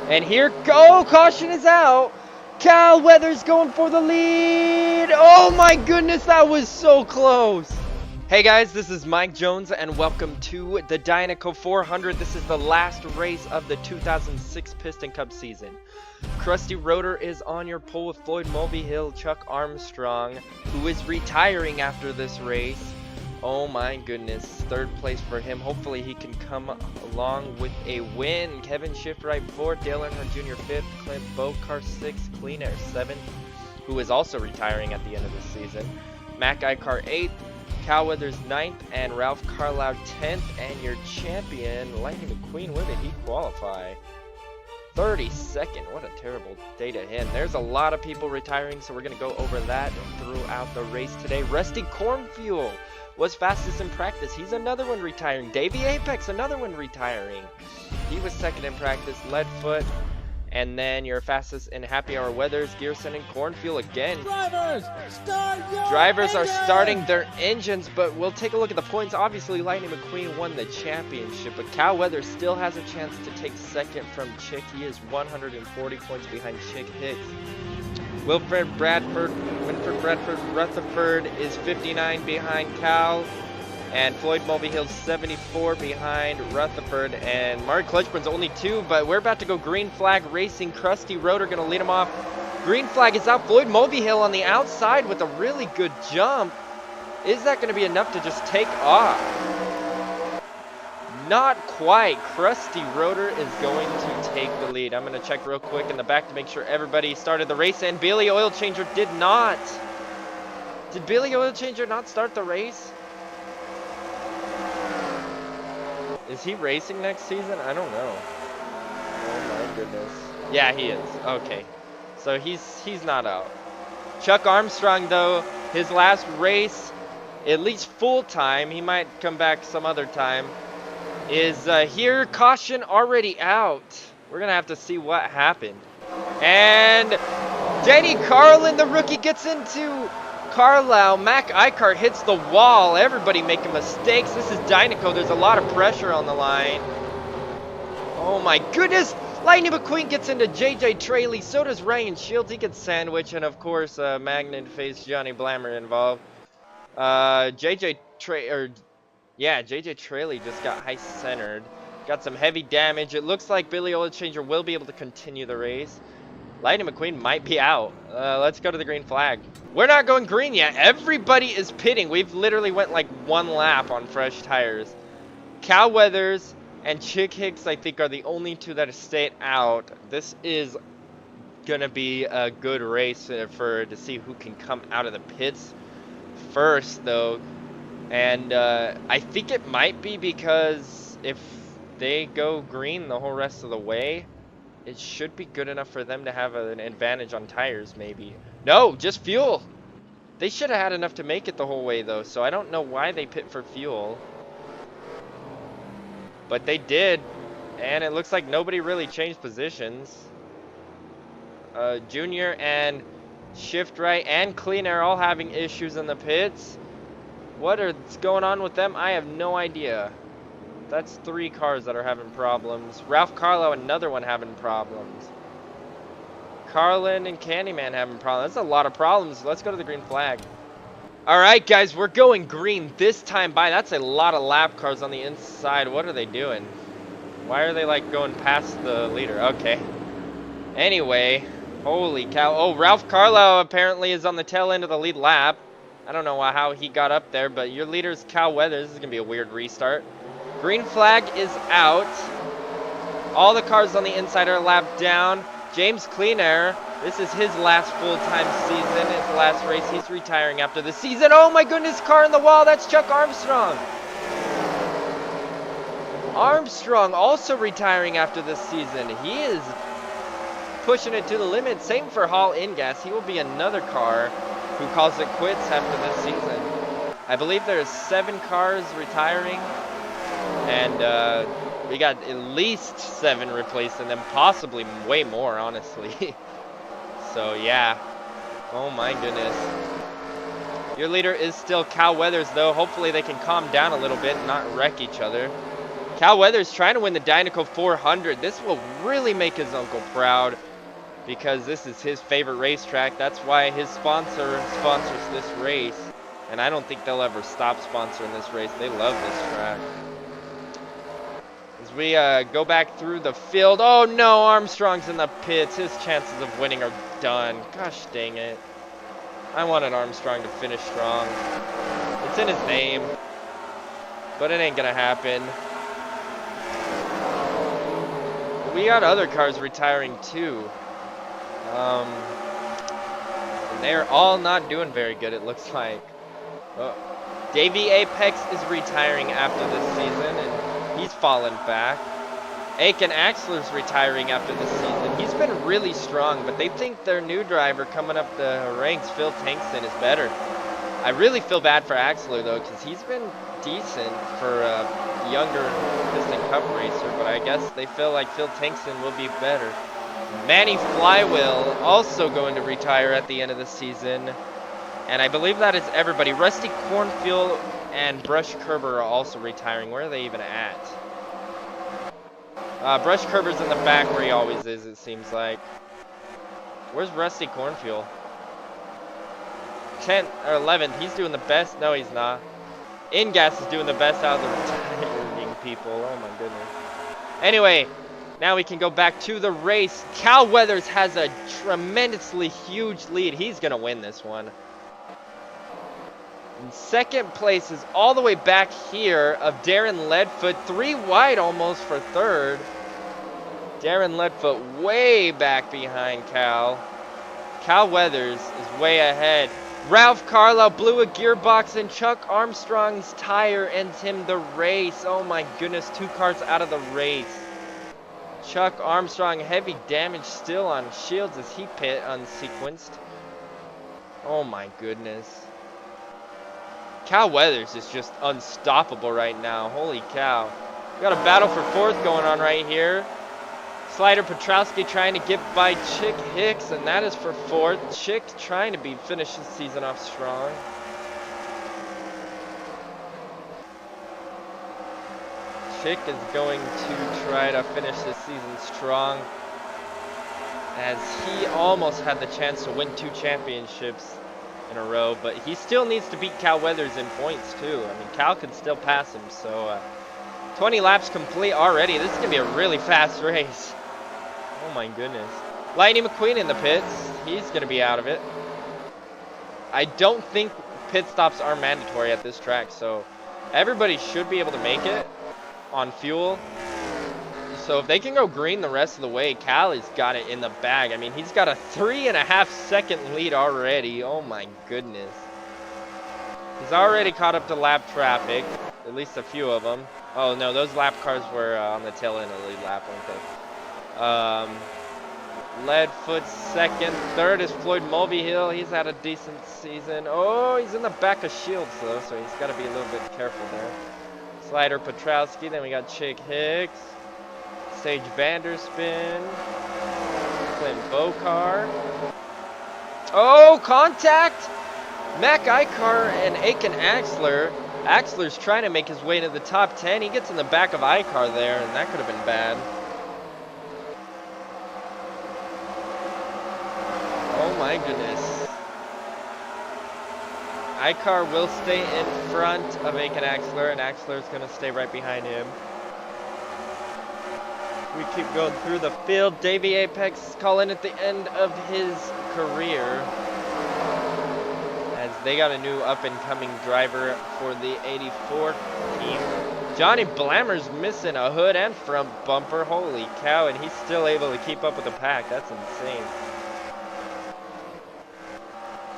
And here, go, caution is out. Cal Weathers going for the lead. Oh my goodness, that was so close. Hey guys, this is Mike Jones and welcome to the Dynaco 400. This is the last race of the 2006 Piston Cup season. Krusty Rotor is on your pole with Floyd Mulvihill, Chuck Armstrong, who is retiring after this race. Oh my goodness, third place for him. Hopefully he can come along with a win. Kevin Shiftright 4th, Dale Earnhardt Jr. 5th, Clint Bokar 6th, Clean Air 7th, who is also retiring at the end of the season. Mac Icar 8th, Cal Weathers 9th, and Ralph Carlisle 10th. And your champion, Lightning McQueen, where did he qualify? 32nd. What a terrible day to end. There's a lot of people retiring, so we're going to go over that throughout the race today. Rusty Cornfuel was fastest in practice. He's another one retiring. Davey Apex, another one retiring. He was second in practice. Leadfoot. And then your fastest in happy hour Weathers, Gearson, and Cornfuel again. Drivers, start your Drivers are engine! starting their engines, but we'll take a look at the points. Obviously, Lightning McQueen won the championship, but Cal Weathers still has a chance to take second from Chick. He is 140 points behind Chick Hicks. Winfred Bradford Rutherford is 59 behind Cal, and Floyd Mulvihill's 74 behind Rutherford, and Mark Clutchburn's only 2, but we're about to go green flag racing. Krusty Rotor gonna lead him off. Green flag is out. Floyd Mulvihill on the outside with a really good jump. Is that gonna be enough to just take off? Not quite. Krusty Rotor is going to take the lead. I'm going to check real quick in the back to make sure everybody started the race, and Billy Oil Changer did not. Did Billy Oil Changer not start the race? Is he racing next season? I don't know. Oh my goodness. Yeah, he is. Okay. So he's not out. Chuck Armstrong, though, his last race, at least full time, he might come back some other time, is here. Caution already out. We're gonna have to see what happened. And Danny Carlin, the rookie, gets into Carlisle. Mac Icar hits the wall. Everybody making mistakes. This is Dynaco. There's a lot of pressure on the line. Oh my goodness. Lightning McQueen gets into JJ Traley. So does Ryan Shields. He gets sandwiched, and of course Magnet Face Johnny Blammer involved. JJ Traley just got high centered. Got some heavy damage. It looks like Billy Oil Changer will be able to continue the race. Lightning McQueen might be out. Let's go to the green flag. We're not going green yet. Everybody is pitting. We've literally went like one lap on fresh tires. Cal Weathers and Chick Hicks, I think, are the only two that have stayed out. This is gonna be a good race to see who can come out of the pits first, though. And I think it might be because if they go green the whole rest of the way, it should be good enough for them to have an advantage on tires, maybe. No, just fuel. They should have had enough to make it the whole way, though, so I don't know why they pit for fuel. But they did, and it looks like nobody really changed positions. Junior and Shift Right and Clean Air all having issues in the pits. What is going on with them? I have no idea. That's 3 cars that are having problems. Ralph Carlisle, another one having problems. Carlin and Candyman having problems. That's a lot of problems. Let's go to the green flag. Alright guys, we're going green this time by. That's a lot of lap cars on the inside. What are they doing? Why are they like going past the leader? Okay. Anyway, holy cow. Oh, Ralph Carlisle apparently is on the tail end of the lead lap. I don't know how he got up there, but your leader is Cal Weathers. This is going to be a weird restart. Green flag is out. All the cars on the inside are lapped down. James Clean Air, this is his last full-time season. It's the last race. He's retiring after the season. Oh my goodness, car in the wall. That's Chuck Armstrong. Armstrong also retiring after this season. He is pushing it to the limit. Same for Hall Ingas. He will be another car who calls it quits after this season. I believe there's 7 cars retiring, and we got at least 7 replaced, and then possibly way more, honestly. So yeah, oh my goodness. Your leader is still Cal Weathers, though. Hopefully they can calm down a little bit and not wreck each other. Cal Weathers trying to win the Dynaco 400. This will really make his uncle proud because this is his favorite racetrack. That's why his sponsor sponsors this race. And I don't think they'll ever stop sponsoring this race. They love this track. As we go back through the field. Oh no, Armstrong's in the pits. His chances of winning are done. Gosh dang it. I wanted Armstrong to finish strong. It's in his name. But it ain't gonna happen. We got other cars retiring too. And they're all not doing very good, it looks like. Davey Apex is retiring after this season, and he's fallen back. Aiken Axler's retiring after this season. He's been really strong, but they think their new driver coming up the ranks, Phil Tankston, is better. I really feel bad for Axler, though, because he's been decent for a younger Piston Cup racer, but I guess they feel like Phil Tankston will be better. Manny Flywheel also going to retire at the end of the season. And I believe that is everybody. Rusty Cornfield and Brush Kerber are also retiring. Where are they even at? Brush Kerber's in the back where he always is, it seems like. Where's Rusty Cornfield? 10th or 11th. He's doing the best. No, he's not. Ingas is doing the best out of the retiring people. Oh my goodness. Anyway, now we can go back to the race. Cal Weathers has a tremendously huge lead. He's going to win this one. In second place is all the way back here of Darren Leadfoot. 3 wide almost for third. Darren Leadfoot way back behind Cal. Cal Weathers is way ahead. Ralph Carlisle blew a gearbox and Chuck Armstrong's tire ends him the race. Oh my goodness, 2 cars out of the race. Chuck Armstrong, heavy damage still on shields as he pit unsequenced. Oh my goodness. Cal Weathers is just unstoppable right now. Holy cow. We got a battle for 4th going on right here. Slider Petrowski trying to get by Chick Hicks, and that is for 4th. Chick trying to finish the season off strong. Chick is going to try to finish this season strong, as he almost had the chance to win 2 championships in a row, but he still needs to beat Cal Weathers in points too. I mean, Cal could still pass him, so 20 laps complete already. This is going to be a really fast race. Oh my goodness. Lightning McQueen in the pits. He's going to be out of it. I don't think pit stops are mandatory at this track, so everybody should be able to make it on fuel. So if they can go green the rest of the way, Cal has got it in the bag. I mean, he's got a 3.5 second lead already. Oh my goodness. He's already caught up to lap traffic, at least a few of them. Oh no, those lap cars were on the tail end of the lead lap, weren't they? Leadfoot second. Third is Floyd Mulvihill. He's had a decent season. Oh, he's in the back of Shields though, so he's got to be a little bit careful there. Slider Petrowski. Then we got Chick Hicks, Sage Vanderspin, Clint Bokar. Oh, contact! Mac Icar and Aiken Axler. Axler's trying to make his way to the top 10. He gets in the back of Icar there, and that could have been bad. Oh my goodness. Icar will stay in front of Aiken Axler, and Axler's going to stay right behind him. We keep going through the field. Davey Apex calling at the end of his career, as they got a new up-and-coming driver for the 84 team. Johnny Blammer's missing a hood and front bumper. Holy cow, and he's still able to keep up with the pack. That's insane.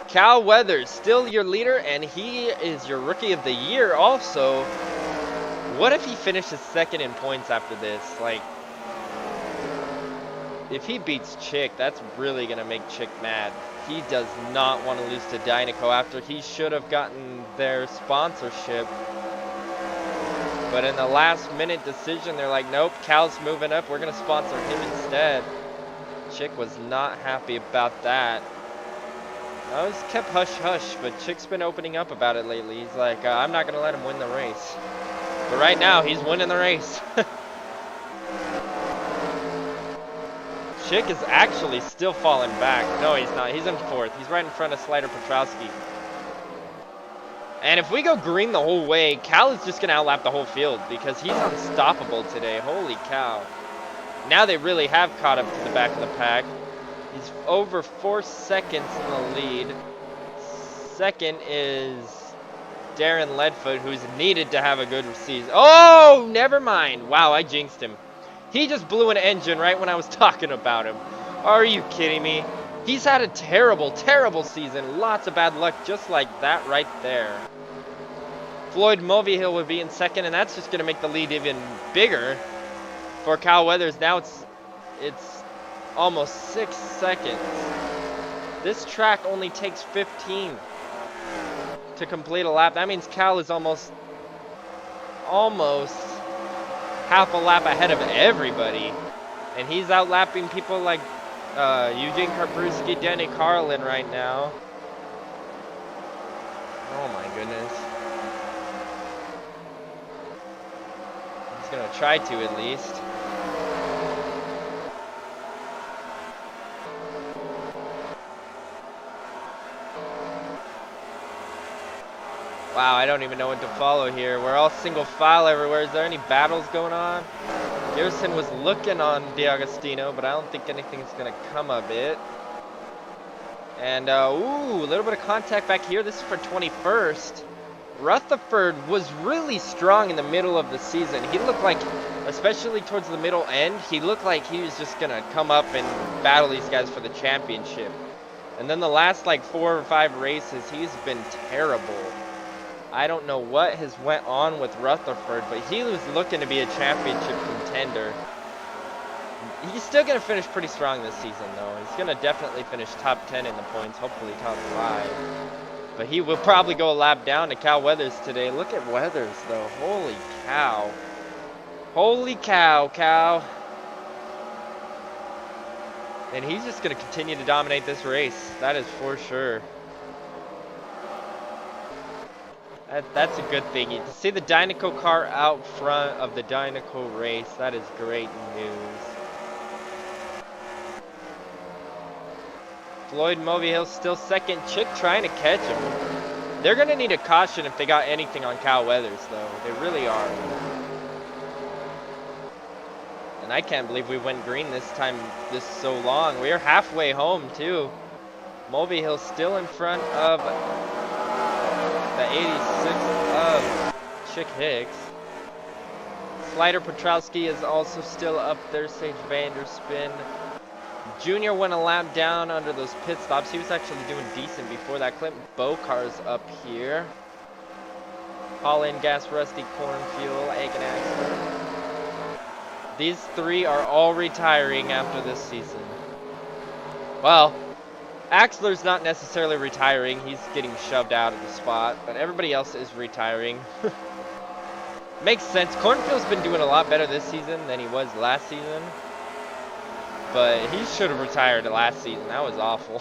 Cal Weathers, still your leader, and he is your Rookie of the Year also. What if he finishes second in points after this? Like, if he beats Chick, that's really going to make Chick mad. He does not want to lose to Dynaco after he should have gotten their sponsorship. But in the last minute decision, they're like, nope, Cal's moving up. We're going to sponsor him instead. Chick was not happy about that. I was kept hush-hush, but Chick's been opening up about it lately. He's like, I'm not going to let him win the race. But right now, he's winning the race. Chick is actually still falling back. No, he's not. He's in 4th. He's right in front of Slider Petrowski. And if we go green the whole way, Cal is just going to outlap the whole field because he's unstoppable today. Holy cow. Now they really have caught up to the back of the pack. He's over 4 seconds in the lead. Second is Darren Leadfoot, who's needed to have a good season. Oh, never mind. Wow, I jinxed him. He just blew an engine right when I was talking about him. Are you kidding me? He's had a terrible, terrible season. Lots of bad luck just like that right there. Floyd Mulvihill would be in 2nd, and that's just going to make the lead even bigger for Cal Weathers. Now it's almost 6 seconds. This track only takes 15 to complete a lap. That means Cal is almost half a lap ahead of everybody. And he's outlapping people like Eugene Karpruski, Danny Carlin right now. Oh my goodness. He's gonna try to at least. Wow, I don't even know what to follow here. We're all single file everywhere. Is there any battles going on? Garrison was looking on DeAgostino, but I don't think anything's going to come of it. And, ooh, a little bit of contact back here. This is for 21st. Rutherford was really strong in the middle of the season. He looked like, especially towards the middle end, he looked like he was just going to come up and battle these guys for the championship. And then the last, like, 4 or 5 races, he's been terrible. I don't know what has went on with Rutherford, but he was looking to be a championship contender. He's still going to finish pretty strong this season, though. He's going to definitely finish top 10 in the points, hopefully top 5. But he will probably go a lap down to Cal Weathers today. Look at Weathers, though. Holy cow. Holy cow, Cal. And he's just going to continue to dominate this race. That is for sure. That's a good thing. To see the Dynaco car out front of the Dynaco race, that is great news. Floyd Mulvihill still 2nd. Chick trying to catch him. They're going to need a caution if they got anything on Cal Weathers, though. They really are. And I can't believe we went green this time this so long. We're halfway home, too. Mulvihill still in front of the 86 of Chick Hicks. Slider Petrowski is also still up there. Sage Vanderspin. Junior went a lap down under those pit stops. He was actually doing decent before that. Clinton Bocar's up here. All in gas, Rusty Cornfuel, Egg and Axler. These 3 are all retiring after this season. Well, Axler's not necessarily retiring. He's getting shoved out of the spot, but everybody else is retiring. Makes sense. Cornfield's been doing a lot better this season than he was last season. But he should have retired last season. That was awful.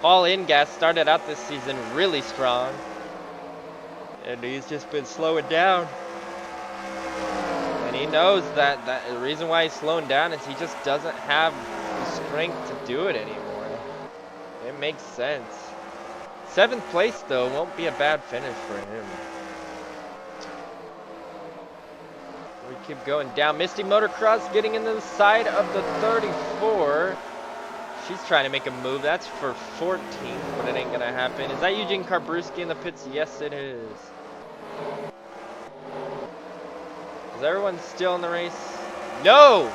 Paul Ingas started out this season really strong. And he's just been slowing down. And he knows that the reason why he's slowing down is he just doesn't have the strength to do it anymore. It makes sense. 7th place, though, won't be a bad finish for him. We keep going down. Misty Motocross getting into the side of the 34. She's trying to make a move. That's for 14th, but it ain't going to happen. Is that Eugene Karpruski in the pits? Yes, it is. Is everyone still in the race? No!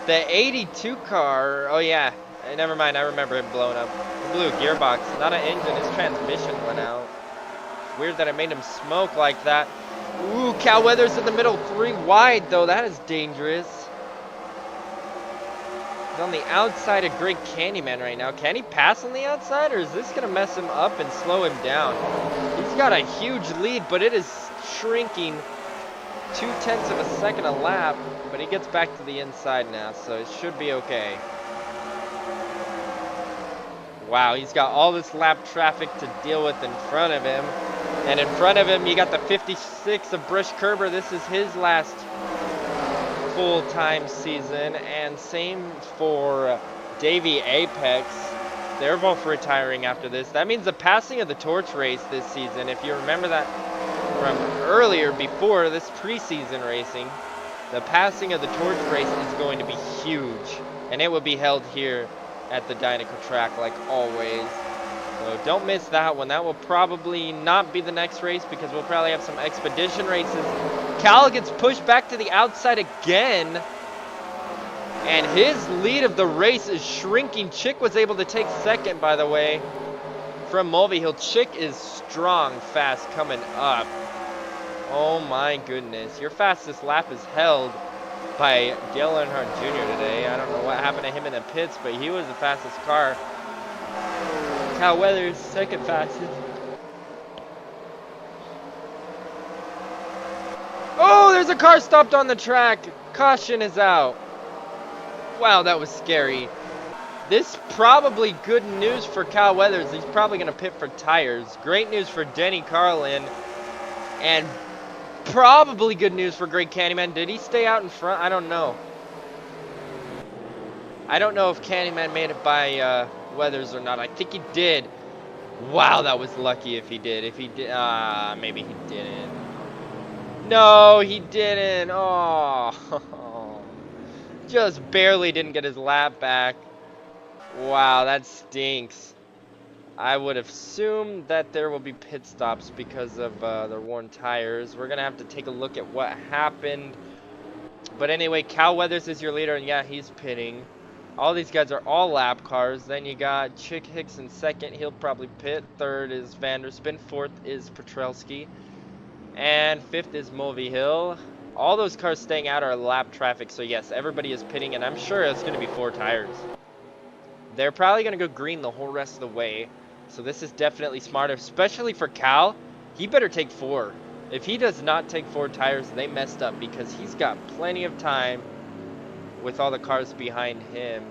The 82 car. Oh, yeah. Never mind, I remember it blowing up. It blew a gearbox, not an engine. His transmission went out. Weird that it made him smoke like that. Ooh, Cal Weathers in the middle, 3 wide, though. That is dangerous. He's on the outside of Greg Candyman right now. Can he pass on the outside, or is this going to mess him up and slow him down? He's got a huge lead, but it is shrinking 0.2 of a second a lap. But he gets back to the inside now, so it should be okay. Wow, he's got all this lap traffic to deal with in front of him. And in front of him, you got the 56 of Brush Kerber. This is his last full-time season. And same for Davey Apex. They're both retiring after this. That means the passing of the torch race this season. If you remember that from earlier, before this preseason racing, the passing of the torch race is going to be huge. And it will be held here at the Dynaco track like always. So don't miss that one. That will probably not be the next race because we'll probably have some expedition races. Cal gets pushed back to the outside again. And his lead of the race is shrinking. Chick was able to take second, by the way, from Mulvihill. Chick is strong, fast coming up. Oh my goodness. Your fastest lap is held by Dale Earnhardt Jr. today. I don't know what happened to him in the pits, but he was the fastest car. Cal Weathers, second fastest. Oh, there's a car stopped on the track. Caution is out. Wow, that was scary. This probably good news for Cal Weathers. He's probably going to pit for tires. Great news for Denny Carlin. And probably good news for Greg Candyman. Did he stay out in front? I don't know. I don't know if Candyman made it by Weathers or not. I think he did. Wow, that was lucky if he did. If he did, maybe he didn't. No, he didn't. Oh, just barely didn't get his lap back. Wow, that stinks. I would assume that there will be pit stops because of their worn tires. We're going to have to take a look at what happened. But anyway, Cal Weathers is your leader, and yeah, he's pitting. All these guys are all lap cars. Then you got Chick Hicks in second. He'll probably pit. Third is Vanderspin. Fourth is Petrelski. And fifth is Mulvihill. All those cars staying out are lap traffic. So yes, everybody is pitting, and I'm sure it's going to be 4 tires. They're probably going to go green the whole rest of the way. So this is definitely smarter, especially for Cal. He better take 4. If he does not take 4 tires, they messed up because he's got plenty of time with all the cars behind him.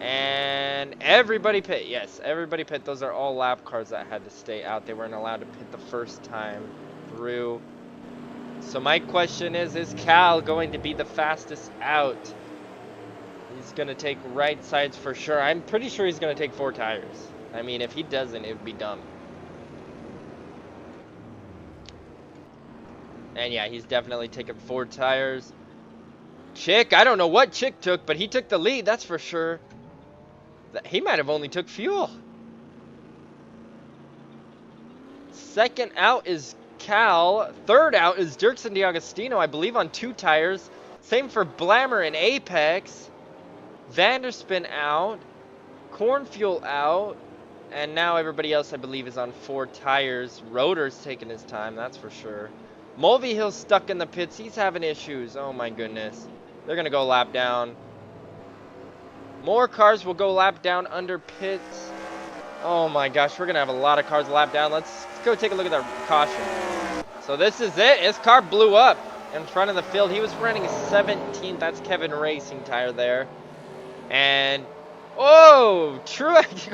And everybody pit. Yes, everybody pit. Those are all lap cars that had to stay out. They weren't allowed to pit the first time through. So my question is Cal going to be the fastest out? He's going to take right sides for sure. I'm pretty sure he's going to take 4 tires. I mean, if he doesn't, it would be dumb. And yeah, he's definitely taking 4 tires. Chick, I don't know what Chick took, but he took the lead, that's for sure. He might have only took fuel. Second out is Cal. Third out is Dirksen DiAgostino, I believe, on 2 tires. Same for Blammer and Apex. Vanderspin out. Cornfuel out. And now everybody else, I believe, is on 4 tires. Rotor's taking his time, that's for sure. Mulvihill's stuck in the pits. He's having issues. Oh, my goodness. They're going to go lap down. More cars will go lap down under pits. Oh, my gosh. We're going to have a lot of cars lap down. Let's go take a look at the caution. So this is it. His car blew up in front of the field. He was running 17th. That's Kevin Racing tire there. And, oh, Truex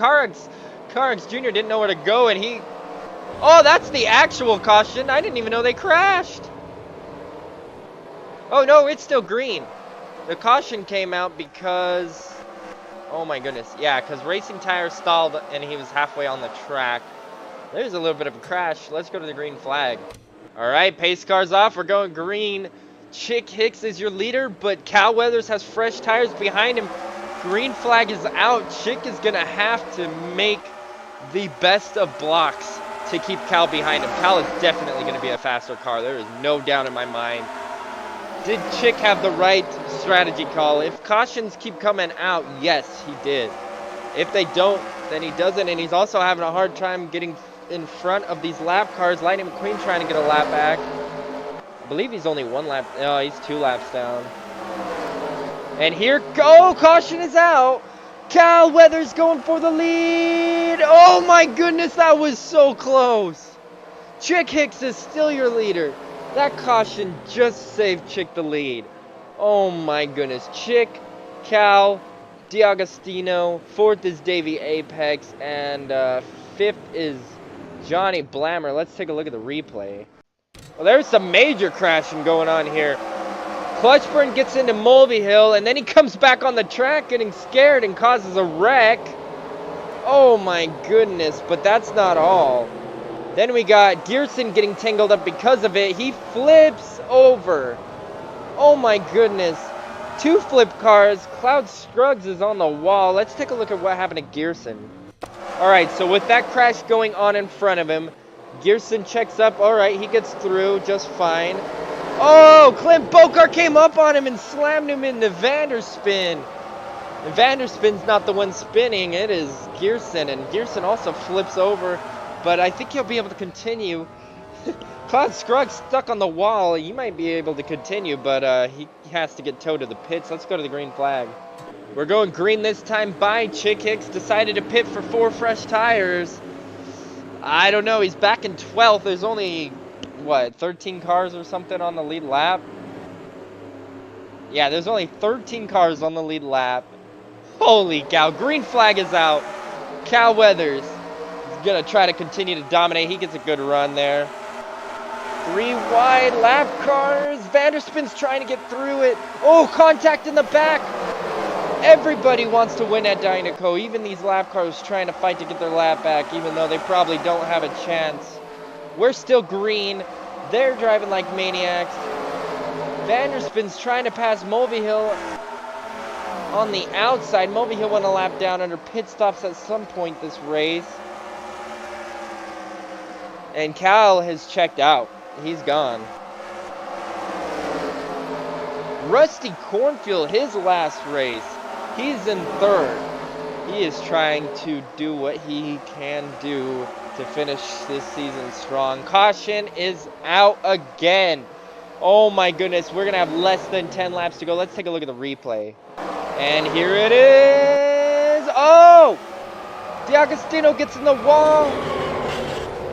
Jr. didn't know where to go, and he... Oh, that's the actual caution. I didn't even know they crashed. Oh, no, it's still green. The caution came out because... Oh, my goodness. Yeah, because Racing Tire stalled, and he was halfway on the track. There's a little bit of a crash. Let's go to the green flag. All right, pace car's off. We're going green. Chick Hicks is your leader, but Cal Weathers has fresh tires behind him. Green flag is out. Chick is going to have to make the best of blocks to keep Cal behind him. Cal is definitely going to be a faster car. There is no doubt in my mind. Did Chick have the right strategy call? If cautions keep coming out, yes, he did. If they don't, then he doesn't. And he's also having a hard time getting in front of these lap cars. Lightning McQueen trying to get a lap back. I believe he's only 1 lap. Oh, he's 2 laps down. And here, go! Caution is out. Cal Weathers going for the lead. Oh my goodness, that was so close. Chick Hicks is still your leader. That caution just saved Chick the lead. Oh my goodness. Chick, Cal, DiAgostino. 4th is Davey Apex. And 5th is Johnny Blammer. Let's take a look at the replay. Well, there's some major crashing going on here. Clutchburn gets into Mulvey-Hill, and then he comes back on the track getting scared and causes a wreck. Oh my goodness, but that's not all. Then we got Gearson getting tangled up because of it. He flips over. Oh my goodness. 2 flip cars. Cloud Scruggs is on the wall. Let's take a look at what happened to Gearson. Alright, so with that crash going on in front of him, Gearson checks up. Alright, he gets through just fine. Oh, Clint Bokar came up on him and slammed him into Vanderspin. And Vanderspin's not the one spinning, it is Gearson. And Gearson also flips over, but I think he'll be able to continue. Cloud Scruggs stuck on the wall. He might be able to continue, but he has to get towed to the pits. Let's go to the green flag. We're going green this time by Chick Hicks. Decided to pit for 4 fresh tires. I don't know. He's back in 12th. There's only, what, 13 cars or something on the lead lap? Yeah, there's only 13 cars on the lead lap. Holy cow. Green flag is out. Cal Weathers is going to try to continue to dominate. He gets a good run there. 3 wide lap cars. Vanderspin's trying to get through it. Oh, contact in the back. Everybody wants to win at Dynaco. Even these lap cars trying to fight to get their lap back, even though they probably don't have a chance. We're still green. They're driving like maniacs. Vanderspin's trying to pass Mulvey-Hill on the outside. Mulvey-Hill went a lap down under pit stops at some point this race. And Cal has checked out. He's gone. Rusty Cornfield, his last race. He's in 3rd. He is trying to do what he can do to finish this season strong. Caution is out again. Oh my goodness, we're going to have less than 10 laps to go. Let's take a look at the replay. And here it is. Oh! D'Agostino gets in the wall.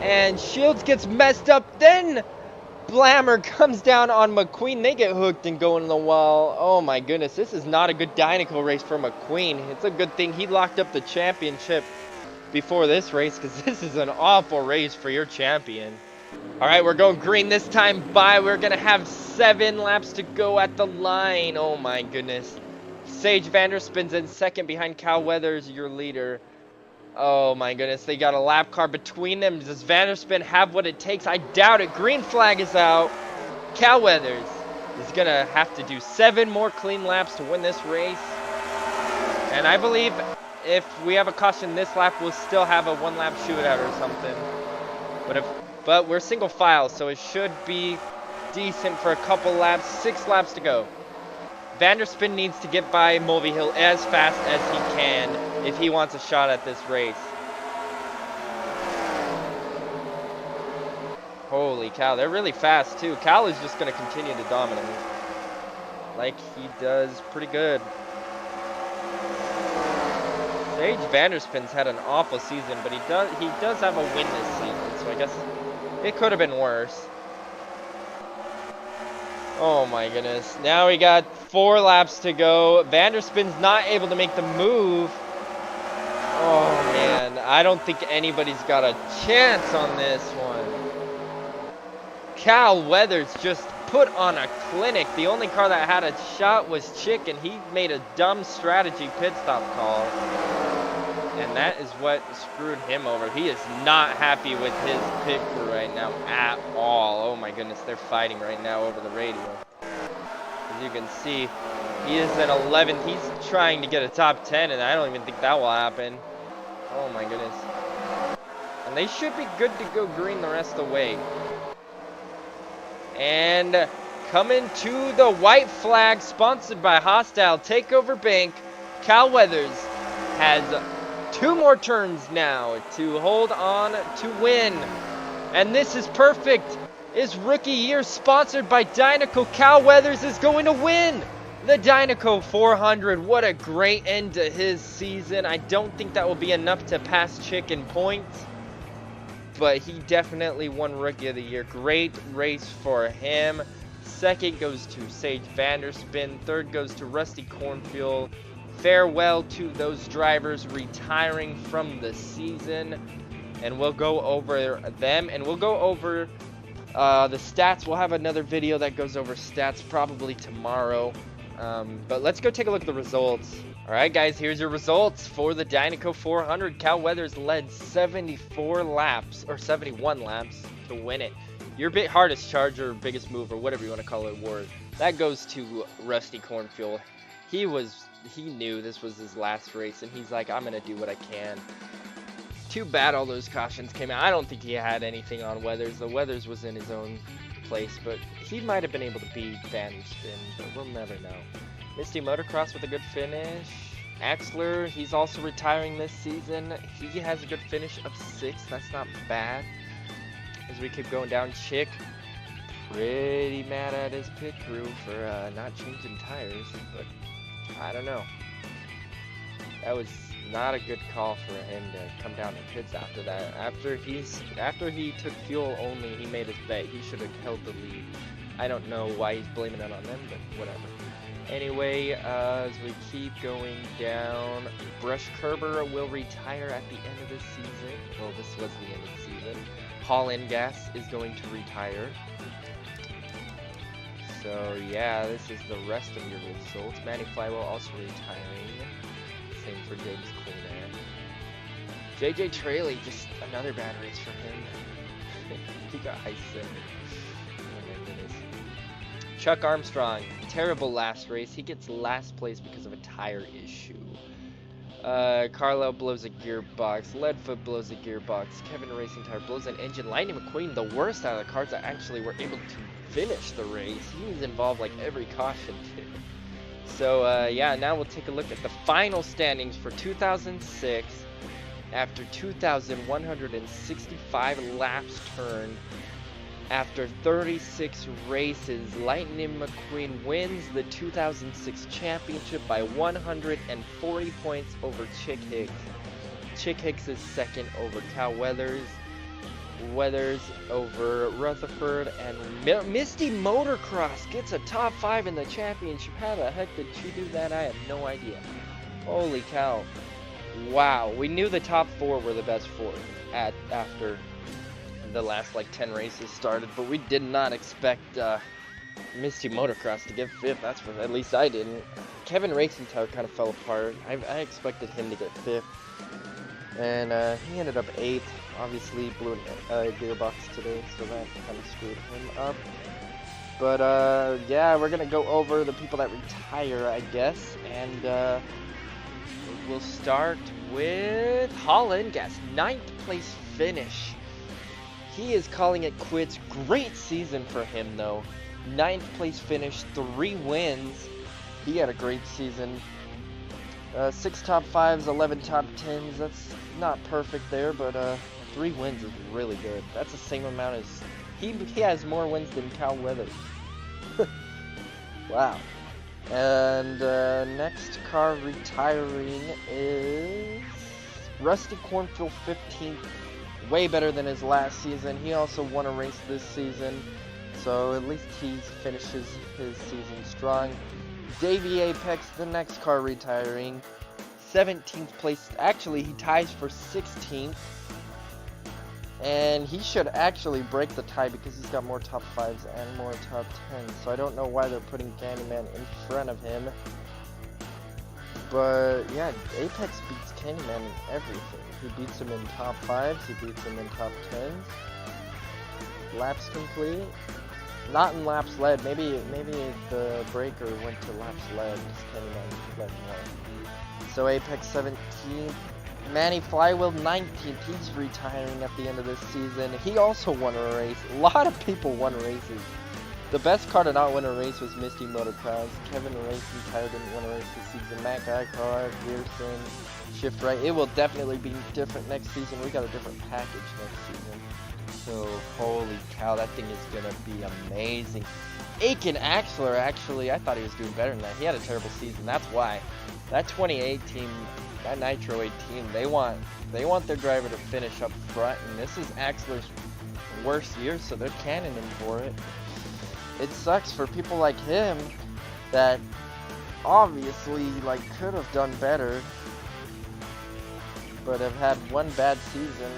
And Shields gets messed up. Then Blammer comes down on McQueen. They get hooked and go in the wall. Oh my goodness, this is not a good Dynaco race for McQueen. It's a good thing he locked up the championship before this race, because this is an awful race for your champion. Alright, we're going green this time by. We're going to have 7 laps to go at the line. Oh my goodness. Sage Vanderspin's in 2nd behind Cal Weathers, your leader. Oh my goodness, they got a lap car between them. Does Vanderspin have what it takes? I doubt it. Green flag is out. Cal Weathers is going to have to do 7 more clean laps to win this race. And I believe if we have a caution this lap, we'll still have a 1-lap shootout or something. But we're single file, so it should be decent for a couple laps. 6 laps to go. Vanderspin needs to get by Mulvey-Hill as fast as he can if he wants a shot at this race. Holy cow, they're really fast too. Cal is just going to continue to dominate like he does pretty good. Sage Vanderspin's had an awful season, but he does have a win this season, so I guess it could have been worse. Oh my goodness. Now we got 4 laps to go. Vanderspin's not able to make the move. Oh man, I don't think anybody's got a chance on this one. Cal Weathers just put on a clinic. The only car that had a shot was Chick, and he made a dumb strategy pit stop call. And that is what screwed him over. He is not happy with his pit crew right now at all. Oh my goodness, they're fighting right now over the radio. As you can see, he is at 11th. He's trying to get a top 10, and I don't even think that will happen. Oh my goodness. And they should be good to go green the rest of the way. And coming to the white flag, sponsored by Hostile Takeover Bank, Cal Weathers has 2 more turns now to hold on to win. And this is perfect. His rookie year, sponsored by Dynaco. Cal Weathers is going to win the Dynaco 400. What a great end to his season. I don't think that will be enough to pass Chick in points, but he definitely won Rookie of the Year. Great race for him. 2nd goes to Sage Vanderspin. 3rd goes to Rusty Cornfield. Farewell to those drivers retiring from the season. and we'll go over them, and we'll go over the stats. We'll have another video that goes over stats probably tomorrow. But let's go take a look at the results. All right, guys, here's your results for the Dynaco 400. Cal Weathers led 74 laps, or 71 laps to win it. Your hardest charge or biggest move, or whatever you want to call it, award, that goes to Rusty Cornfield. He knew this was his last race, and he's like, I'm going to do what I can. Too bad all those cautions came out. I don't think he had anything on Weathers. The Weathers was in his own place, but he might have been able to beat Van Spin, but we'll never know. Misty Motocross with a good finish. Axler, he's also retiring this season. He has a good finish of 6th. That's not bad. As we keep going down, Chick, pretty mad at his pit crew for not changing tires, but I don't know. That was not a good call for him to come down to pits after that. After he took fuel only, he made his bet. He should have held the lead. I don't know why he's blaming it on them, but whatever. Anyway, as we keep going down, Brush Kerber will retire at the end of this season. Well, this was the end of the season. Holland Gas is going to retire. So yeah, this is the rest of your results. Manny Flywell also retiring. Same for James Clean Air. JJ Traley, just another bad race for him. He got ice in. Oh my goodness. Chuck Armstrong, terrible last race. He gets last place because of a tire issue. Carlisle blows a gearbox. Leadfoot blows a gearbox. Kevin Racing Tire blows an engine. Lightning McQueen, the worst out of the cars that actually were able to finish the race. He was involved like every caution too. So yeah, now we'll take a look at the final standings for 2006. After 2,165 laps turned, after 36 races, Lightning McQueen wins the 2006 championship by 140 points over Chick Hicks. Chick Hicks is second over Cal Weathers. Weathers over Rutherford, and Misty Motocross gets a top 5 in the championship. How the heck did she do that? I have no idea. Holy cow. Wow, we knew the top 4 were the best 4 after the last like 10 races started, but we did not expect Misty Motocross to get 5th. That's for, at least I didn't. Kevin Racing Tire kind of fell apart. I expected him to get 5th, and he ended up 8th. Obviously blew a gearbox today, so that kind of screwed him up. But yeah, we're gonna go over the people that retire, I guess, and we'll start with Holland Gas, 9th place finish. He is calling it quits. Great season for him though. 9th place finish, 3 wins. He had a great season. 6 top 5s, 11 top 10s. That's not perfect there, but 3 wins is really good. That's the same amount as he has more wins than Cal Weathers. Wow. And next car retiring is Rusty Cornfield, 15th. Way better than his last season. He also won a race this season, so at least he finishes his season strong. Davey Apex, the next car retiring, 17th place. Actually, he ties for 16th. And he should actually break the tie because he's got more top 5s and more top 10s. So I don't know why they're putting Candyman in front of him. But yeah, Apex beats Candyman in everything. He beats him in top 5s, he beats him in top 10s. Laps complete. Not in laps led. Maybe the breaker went to laps led because Candyman led more. So Apex 17th. Manny Flywheel 19th, he's retiring at the end of this season. He also won a race. A lot of people won races. The best car to not win a race was Misty Motocross. Kevin Racing Tire didn't win a race this season. Matt Guycar, Pearson, Shift Right. It will definitely be different next season. We got a different package next season. So, holy cow, that thing is going to be amazing. Aiken Axler, actually, I thought he was doing better than that. He had a terrible season. That's why. That 28 team, that Nitro 8 team, they want their driver to finish up front, and this is Axler's worst year, so they're cannoning for it. It sucks for people like him that obviously like could have done better, but have had one bad season.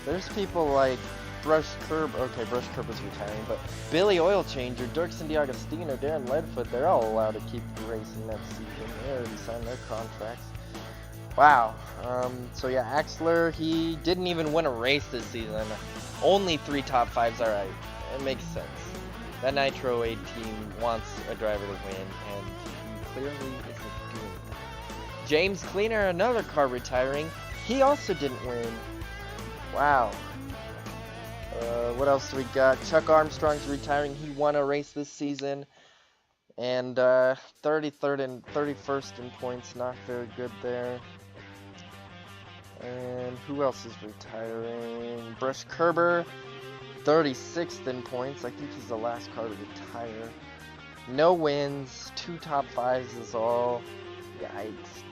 There's people like Brush Curb. Okay, Brush Curb is retiring, but Billy Oil Changer, Dirksen DiAgostino, Darren Leadfoot, they're all allowed to keep racing next season. They already signed their contracts. Wow. So yeah, Axler, he didn't even win a race this season. Only 3 top 5s. Alright, it makes sense. That Nitro 8 team wants a driver to win, and he clearly isn't doing that. James Cleaner, another car retiring. He also didn't win. Wow. What else do we got? Chuck Armstrong's retiring. He won a race this season. And 33rd and 31st in points. Not very good there. And who else is retiring? Brush Kerber, 36th in points. I think he's the last car to retire. No wins. 2 top 5s is all. Yikes.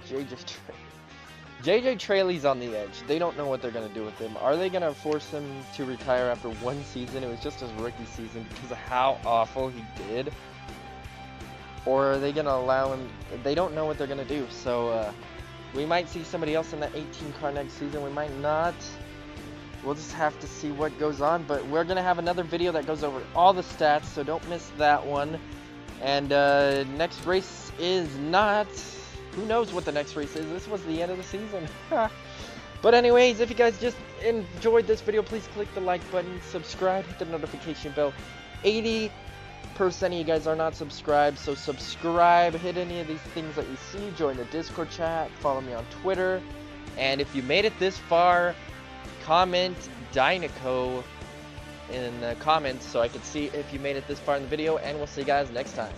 JJ Traley's on the edge. They don't know what they're going to do with him. Are they going to force him to retire after 1 season? It was just his rookie season because of how awful he did. Or are they going to allow him? They don't know what they're going to do. So we might see somebody else in that 18 car next season. We might not. We'll just have to see what goes on. But we're going to have another video that goes over all the stats. So don't miss that one. And next race is not... Who knows what the next race is? This was the end of the season. But anyways, if you guys just enjoyed this video, please click the like button, subscribe, hit the notification bell. 80% of you guys are not subscribed, so subscribe, hit any of these things that you see, join the Discord chat, follow me on Twitter, and if you made it this far, comment Dynaco in the comments so I can see if you made it this far in the video, and we'll see you guys next time.